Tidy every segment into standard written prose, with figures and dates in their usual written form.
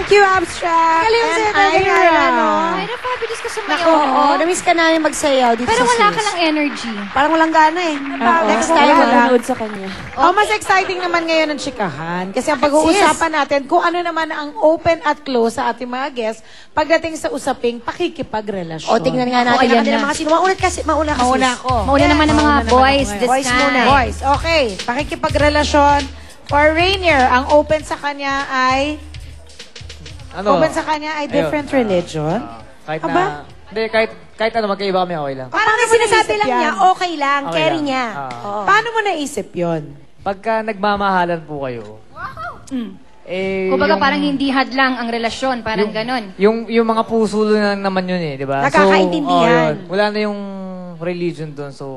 Thank you, Abstract. Galing sa'yo And talaga, Ira. no? Ay, napabilis ka sumayaw. Nako, namiss ka namin magsayaw dito Pero sa wala Sis. ka lang energy. Parang walang gana eh. Next time, Wala wala. lang. Sa kanya. Oh, mas exciting naman ngayon ang chikahan. Kasi ang pag-uusapan natin kung ano naman ang open at close sa ating mga guests pagdating sa usaping pakikipagrelasyon. O, tingnan nga natin ayan ang kanilang na. mga sino. Mauna kasi. Mauna ako. Mauna naman ng mga boys this Boys time. muna. Boys, okay. Pakikipagrelasyon. For Rainier, ang open sa kanya ay... Open sa kanya ay different religion. Kahit Aba? na... Hindi, kahit ano, magkaiba kami, okay lang. Parang mo sinasabi naisip lang yan? niya, okay lang, Okay carry lang. niya. Oo. Paano mo naisip yon? Pagka nagmamahalan po kayo, eh, Kumbaga yung- parang hindi hadlang ang relasyon, parang ganon. Yung mga puso lang naman yun eh, di ba? Nakakaintindihan. So, yun. Wala na yung religion doon, so...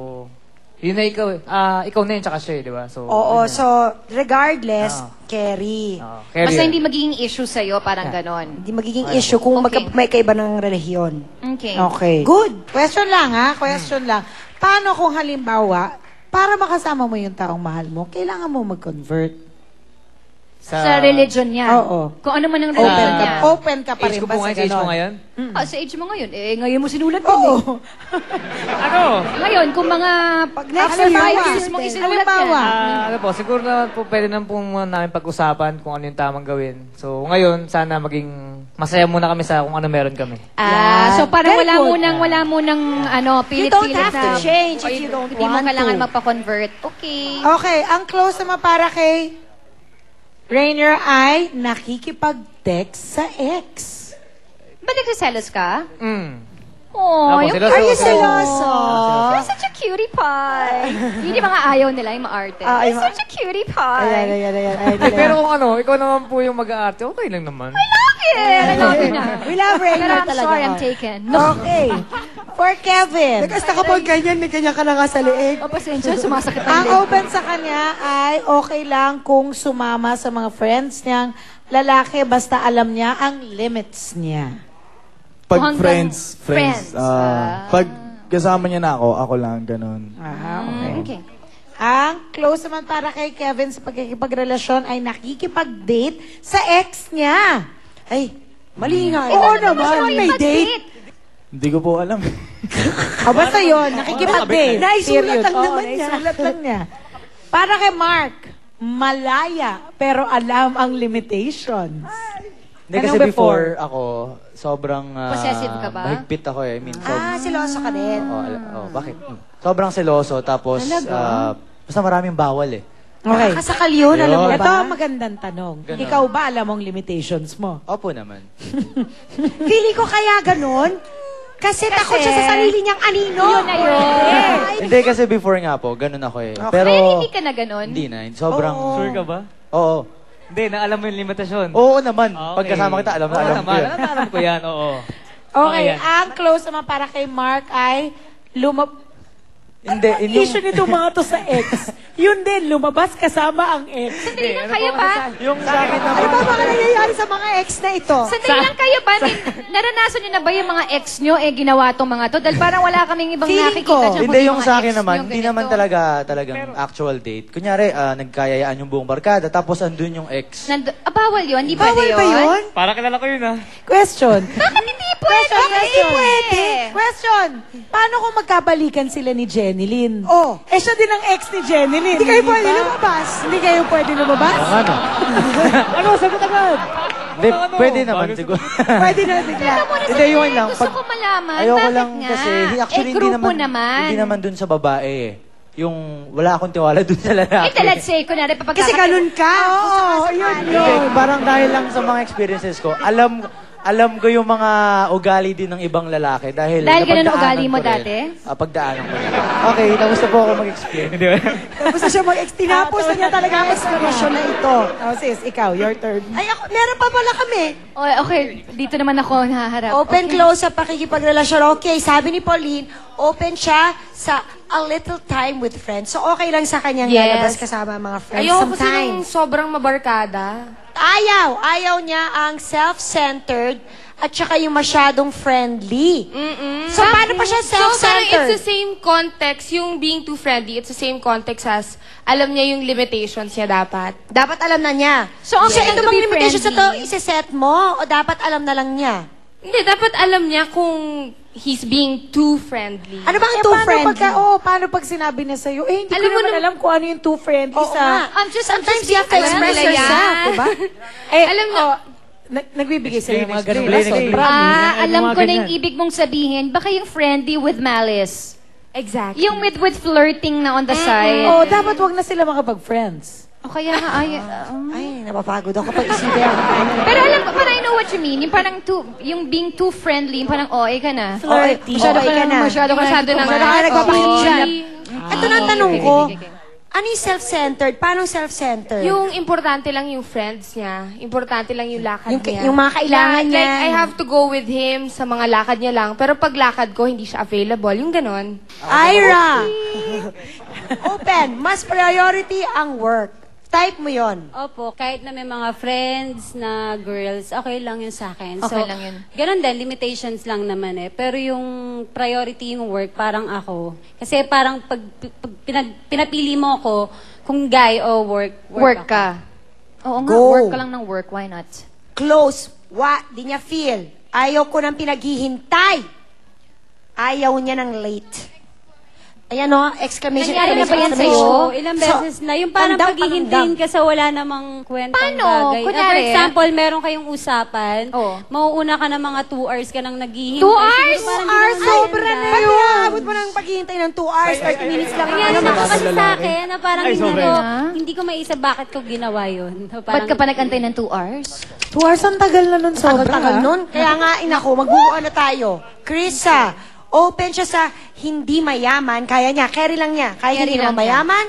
Yun na ikaw eh. Ikaw na yun, tsaka siya eh, di ba? So, Oo, yun na. so regardless, carry. Carry Basta yan. hindi magiging issue sa'yo, parang ganon. Hindi magiging issue kung Okay. may kaiba ng relihiyon. Okay. Okay. Good. Question lang ha, question lang. Paano kung halimbawa, para makasama mo yung taong mahal mo, kailangan mo mag-convert? Sa religion niya. Oo. Kung ano man ang Open religion ka, niya. open ka pa Age rin ko ba po sa ngayon, age ko ganon? ngayon. Sa age mo ngayon, ngayon mo sinulat yun Oo. Ano? Ngayon, kung mga after 5 years mong isinulat Halimbawa. yan. Ano po, siguro na po pwede na po namin pag-usapan kung ano yung tamang gawin. So, ngayon, sana maging masaya muna kami sa kung ano meron kami. So parang Very good. wala munang You don't pilit-pilit have to na. change if you don't Hindi mo want kailangan to. magpa-convert. Okay. Okay, ang close naman para kay Rainier ay nakikipag-text sa ex. Ba nagsiselos ka? Ako, Oh, yung seloso, Are you seloso. seloso? You're such a cutie pie. Yun yung mga ayaw nila, yung maarte. Ay, You're such a cutie pie. Ayan. Pero kung ano, ikaw naman po yung mag-aarte, okay lang naman. I love you na. We love Pero Rainier I'm talaga. sorry, I'm taken. No. Okay. For Kevin, Basta kapag ganyan, may ganyan ka na nga sa leeg. Oh, pasensya, sumasakit ang ang leg. open sa kanya ay okay lang kung sumama sa mga friends niyang lalaki basta alam niya ang limits niya. Pag Hanggang friends. friends. Pag kasama niya na ako lang, ganun. Okay. Okay. Ang close naman para kay Kevin sa pagkikipagrelasyon ay nakikipag-date sa ex niya. Ay, mali nga. Oo yun. naman, may date. Hindi ko po alam. Basta yun, nakikipag-date. Naisulat Period. lang Oo, naman niya. naisulat lang niya. Para kay Mark, malaya pero alam ang limitations. Hindi Anong kasi before? before ako, sobrang Possessive ka ba? mahigpit ako eh. I mean, Seloso ka din. bakit? Sobrang seloso, tapos basta maraming bawal eh. Okay. Kasakal yun, alam mo Ito ba? ang magandang tanong. Ganon. Ikaw ba alam mong limitations mo? Opo naman. Feeling ko kaya ganun. Kasi takot siya sa sarili niyang anino. Yun na yun. Hindi kasi before nga po, ganun ako eh. Pero Kaya hindi ka na ganun? hindi na. Sobrang... Sure ka ba? Oo. Hindi, naalam mo yung limitasyon. Oo naman. Okay. Pagkasama kita, alam na Oo alam ko naman. yun. Alam ko yan, oo. Okay, yan. ang close naman para kay Mark ay Hindi, Ang issue nito mga to sa ex. Yun din, lumabas kasama ang ex. Sandali lang, kaya ba? yung sa akin Ano naman... ba mga nangyayari sa mga ex na ito? Sandali lang, kaya ba? Naranasan niyo na ba yung mga ex niyo ginawa tong mga to? Dahil parang wala kaming ibang Feeling nakikita ko. dyan. Hindi kundi yung mga sa akin ex naman, niyo, hindi ganito. naman talagang actual date. Kunyari, nagkayayaan yung buong barkada, tapos andun yung ex. Bawal yun? Hindi pwede Bawal ba yun? Para kilala ko yun, Question. Bakit hindi pwede? Question. Paano kung magkabalikan sila ni Jenny Lynn? Oh. Eh, siya din ang ex ni Jenny Lynn. Hindi kayo ba? pwede lumabas. Hindi kayo pwede lumabas? Ano? Ano? Sagot agad. Hindi, pwede naman siguro. Pwede na bigla. Hindi, yun lang. Gusto ko malaman. Ayoko bakit lang nga? kasi, actually, grupo naman. hindi naman dun sa babae eh. Yung wala akong tiwala dun sa lalaki. let's say, kunwari, Kasi ganun ka. Oo, yun Hindi, parang dahil lang sa mga experiences ko, alam ko yung mga ugali din ng ibang lalaki dahil ganun napagdaanan ugali mo ko rin. dati? Pagdaanan ko rin. Okay, tapos na po ako mag-explain. Tapos na siya mag-ex. Tinapos na niya talaga ang explanation na ito. Oh, sis, ikaw, your turn. Ay, ako, meron pa pala kami. Okay, dito naman ako naharap. Open, Okay. close sa pakikipagrelasyon. Okay, sabi ni Pauline, open siya sa a little time with friends. So, okay lang sa kanyang Yes. lalabas kasama ang mga friends Ayoko kasi nung sometimes. sobrang mabarkada. Ayaw niya ang self-centered at saka yung masyadong friendly. So, paano pa siya So, parang it's the self-centered? same context, yung being too friendly, it's the same context as alam niya yung limitations niya dapat. Dapat alam na niya. So, okay lang ito to bang be limitations na to, friendly? isa-set mo? O dapat alam na lang niya? Hindi, dapat alam niya kung he's being too friendly. Ano bang Eh, too paano friendly? paano pag sinabi na sa'yo, hindi Alam ko mo naman nam- alam kung ano yung too friendly Oo nga. Sometimes you have to Alam express nila yourself, yan. diba? Eh, Alam na- nagbibigay sila ng mga ganun explain, lesson. explain. Alam ko na yung ibig mong sabihin. Baka yung friendly with malice. Exactly. Yung with flirting na on the side. Oh, dapat wag na sila makapag-friends. O kaya nga, Ay, napapagod ako pag isipin ako. Pero alam ko, parang I know what you mean. Yung parang yung being too friendly, yung parang OA ka na. Flirty. Masyado Okay ka na. Masyado ka Masyado na Masyado ka nagpapakitsyap. Oo. Ito na ang tanong ko. Ano yung self-centered? Paano self-centered? Yung importante lang yung friends niya. Importante lang yung lakad niya. yung mga kailangan niya. Like, I have to go with him sa mga lakad niya lang. Pero pag lakad ko, hindi siya available. Yung ganon. Ira! Open. Mas priority ang work. Type mo yon. Opo, kahit na may mga friends na girls, okay lang yun sa akin. Okay lang yun. Ganun din, limitations lang naman eh. Pero yung priority yung work, parang ako. Kasi parang pag pinapili mo ako, kung guy o work Work ako. ka. Oo nga, Go. work ka lang ng work. Why not? Close. Di niya feel. Ayaw ko ng pinaghihintay. Ayaw niya ng late. Ayan o, exclamation. Nangyari na ba yan exclamation. sa'yo? Oo, ilang beses na. Yung parang pandam, paghihintayin pandam. ka sa wala namang kwentang Paano? bagay. Kunyari, For example, meron kayong usapan, Oo. mauuna ka ng mga 2 hours ka nang naghihintay. 2 hours? Siguro parang 2 hours, hindi naman sobra na maganda. yun. Abot mo nang paghihintay ng 2 hours, 30 minutes lang. Kaya naman ko kasi sa akin na parang sobra. hindi ko maisip bakit ko ginawa yun. So, Ba't ka pa nag-antay ng 2 hours? 2 hours ang tagal na nun, sobra. Tagal nun. Kaya nga, inako, magbubuo na tayo. Krisa, open siya sa hindi mayaman. Kaya niya, carry lang niya. Kahit Carry hindi lang naman mayaman,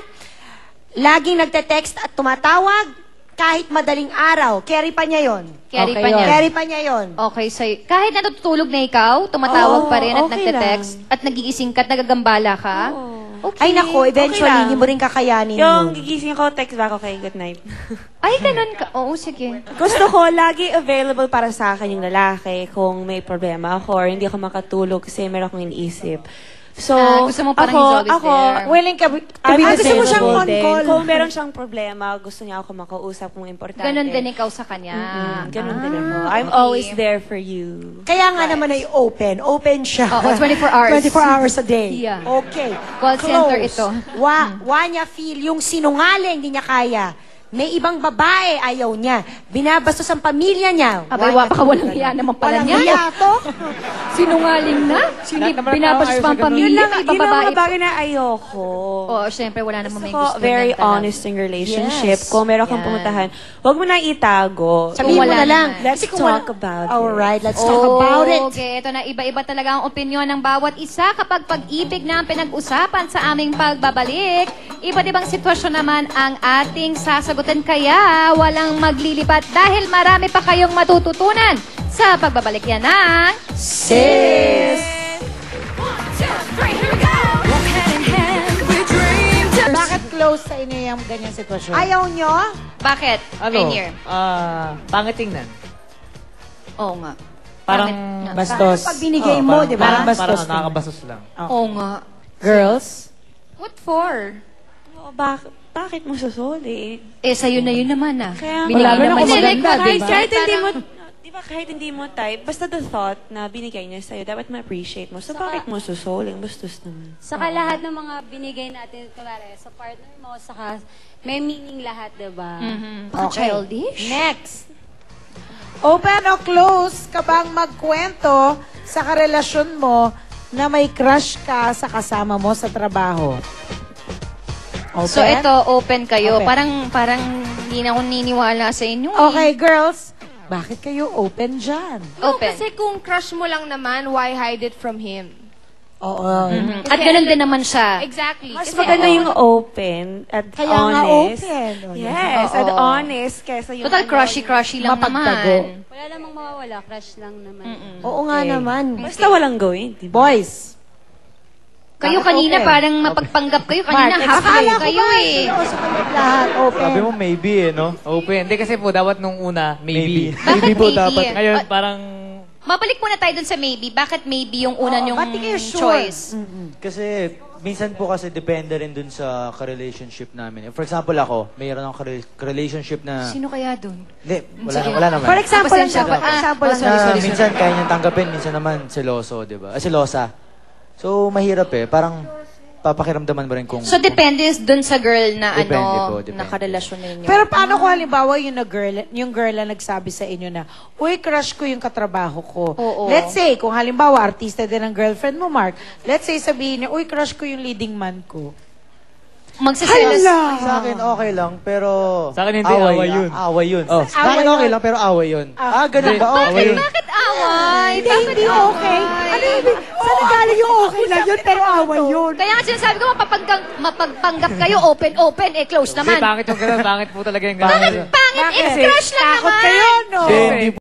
laging nagte-text at tumatawag, kahit madaling araw. Carry pa niya yon. Carry Okay pa yun. niya. Carry pa niya yon. Okay, sa'yo. Kahit natutulog na ikaw, tumatawag Oo, pa rin at okay nagte-text at nagigising ka at nagagambala ka. Okay. Ay nako, eventually, hindi mo rin kakayanin Yung yun. gigising ko, text back, okay, good night. Ay, ganun ka. Oo, sige. Gusto ko, lagi available para sa akin yung lalaki kung may problema ako or hindi ako makatulog kasi meron akong iniisip. So, Gusto mo parang he's always there. Willing ka to be gusto mo siyang available. on-call. Kung meron siyang problema, gusto niya ako makausap kung importante. Ganun din ikaw sa kanya. Ganun din ako. I'm okay. always there for you. Kaya nga naman ay open. Open siya. Oo, 24 hours. 24 hours a day. Yeah. Okay. Call center Close. ito. Wa niya feel yung sinungaling, hindi niya kaya. May ibang babae, ayaw niya. Binabastos ang pamilya niya. Abay, baka walang hiya naman pala Walang niya. hiya to. Sinungaling na? Hindi Lahat naman binabas ng pa ang ayos sa ganun. pamilya. Yun lang, Ibang yun lang babae mga bagay na ayoko. Oo, syempre wala namang may Gusto ko gusto very niyan talaga. honest in relationship. Yes. Kung meron kang Yan. pumuntahan, huwag mo na itago. Sabihin mo wala na lang. naman. Let's Kasi kung talk wala- about it. Alright, let's talk about it. Okay, ito na iba-iba talaga ang opinyon ng bawat isa kapag pag-ibig na ang pinag-usapan sa aming pagbabalik. Iba't ibang sitwasyon naman ang ating sasagutin kaya walang maglilipat dahil marami pa kayong matututunan sa pagbabalik yan ng Sis! Bakit close sa inyo yung ganyang sitwasyon? Ayaw nyo? Bakit? Ano? Rainier. Pangit tingnan. Oo nga. Parang Bakit? Bastos. Pag binigay mo, di ba? Parang bastos. Parang nakakabastos lang. Oo nga. Girls? What for? Oh, bakit mo susuli? Eh, sa'yo na yun naman ah. Kaya- Binigay Wala naman naman niya. ako maganda, Like, di ba? Kahit hindi mo, parang- di ba kahit hindi mo type, basta the thought na binigay niya sa'yo, dapat ma-appreciate mo. So, bakit mo susuling? Bastos naman. Saka lahat ng mga binigay natin, kunwari, sa partner mo, saka may meaning lahat, diba? Baka childish? Next. Open o close ka bang magkwento sa karelasyon mo na may crush ka sa kasama mo sa trabaho? Open? So, ito, open kayo. Open. Parang hindi na ako niniwala sa inyo. eh. Okay, girls. Bakit kayo open dyan? No, Open. kasi kung crush mo lang naman, why hide it from him? Oo. At ganun din naman siya. Exactly. Mas Kasi maganda yung open at Kaya nga honest. open. O, Yes, Oo. at honest kaysa yung... Total crush-crush lang Mapagtago. naman. Wala namang mawawala, crush lang naman. Oo nga naman. Basta walang gawin, di ba? Boys. Kayo Bakit kanina open? parang mapagpanggap kayo. Kanina Mark, half akala ko kayo ba, eh. seryoso kayo lahat. Open. Sabi mo maybe eh, no? Open. Hindi kasi po, dapat nung una, maybe. Bakit Maybe po maybe? dapat. Ngayon, parang Mabalik muna tayo dun sa maybe. Bakit maybe yung una yung ba't di kayo sure? choice? Kasi, minsan po kasi depende rin dun sa ka-relationship namin. For example, ako, mayroon akong relationship na... Sino kaya dun? Hindi, wala naman. For example, Pasensya po. Na minsan kaya niyang tanggapin, minsan naman seloso, di ba? Selosa. So, mahirap eh. Parang papakiramdaman mo rin kung... So, depende dun sa girl na Depende po, depende. nakarelasyon ninyo. Pero paano kung halimbawa yung girl na nagsabi sa inyo na, uy, crush ko yung katrabaho ko. Oo. Let's say, kung halimbawa, artista din ang girlfriend mo, Mark, let's say sabihin niya, uy, crush ko yung leading man ko. Magsiselos. Sa akin, okay lang, pero... Sa akin, hindi, away yun. Away yun. Oh. Sa akin, okay lang, pero away yun. Ganun ba? Okay yun. Bakit away? Hindi okay. Ano yun? Saan nagaling yung okay lang yun, pero away yun? Kaya nga sinasabi ko, mapagpanggap kayo, open, close Hindi, naman. pangit yung gano'n. Pangit po talaga yung gano'n. Pangit, crush lang Takot naman. kayo, no? Hindi